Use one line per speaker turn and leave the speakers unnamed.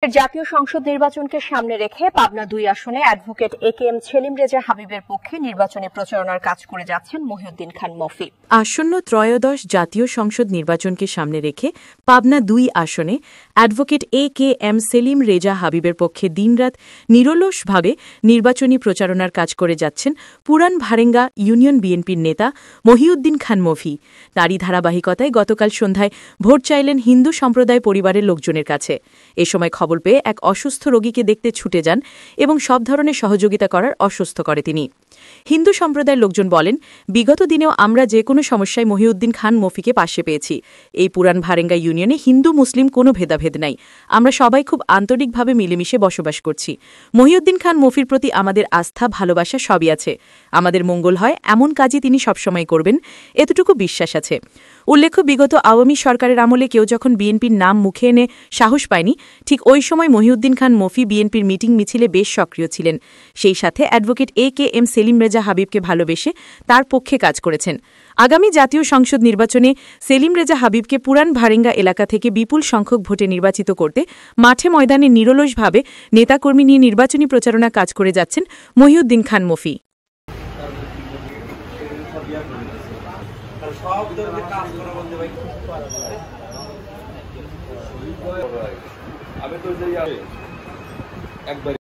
জাতীয় সংসদ নির্বাচনকে সামনে রেখে পাবনা ২ আসনে অ্যাডভোকেট একেএম সেলিম রেজা হাবিবের পক্ষে নির্বাচনী প্রচারণার কাজ করে যাচ্ছেন মহিউদ্দিন খান মফি।
আসন্ন ত্রয়োদশ জাতীয় সংসদ নির্বাচনকে সামনে রেখে পাবনা ২ আসনে অ্যাডভোকেট একেএম সেলিম রেজা হাবিবের পক্ষে দিনরাত নিরলসভাবে নির্বাচনী প্রচারণার কাজ করে যাচ্ছেন পুরান ভারেঙ্গা ইউনিয়ন বিএনপির নেতা মহিউদ্দিন খান মফি। তারই ধারাবাহিকতায় গতকাল সন্ধ্যায় ভোট চাইলেন হিন্দু সম্প্রদায় পরিবারের লোকজনের কাছে। এ সময় খবর পেয়ে এক অসুস্থ রোগীকে দেখতে ছুটে যান এবং সব ধরনের সহযোগিতা করার আশ্বস্ত করে তিনি। হিন্দু সম্প্রদায়ের লোকজন বলেন, বিগত দিনেও আমরা যে কোনো সমস্যায় মহিউদ্দিন খান মফিকে পাশে পেয়েছি। এই পুরান ভারেঙ্গা ইউনিয়নে হিন্দু মুসলিম কোনো ভেদাভেদ নাই। আমরা সবাই খুব আন্তরিকভাবে মিলেমিশে বসবাস করছি। মহিউদ্দিন খান মফির প্রতি আমাদের আস্থা ভালোবাসা সবই আছে। আমাদের মঙ্গল হয় এমন কাজই তিনি সবসময় করবেন, এতটুকু বিশ্বাস আছে। উল্লেখ্য, বিগত আওয়ামী সরকারের আমলে কেউ যখন বিএনপির নাম মুখে এনে সাহস পায়নি, ঠিক ওই সময় মহিউদ্দিন খান মফি বিএনপির মিটিং মিছিলে বেশ সক্রিয় ছিলেন। সেই সাথে অ্যাডভোকেট একেএম সেলিম রেজা হাবিবকে ভালোবেসে তার পক্ষে কাজ করেছেন। আগামী জাতীয় সংসদ নির্বাচনে সেলিম রেজা হাবিবকে পুরান ভারেঙ্গা এলাকা থেকে বিপুল সংখ্যক ভোটে নির্বাচিত করতে মাঠে ময়দানে নিরলসভাবে নেতাকর্মী নিয়ে নির্বাচনী প্রচারণা কাজ করে যাচ্ছেন মহিউদ্দিন খান মফি।
সব ধরনের কাজ করা বলতে ভাই আমি তো একবার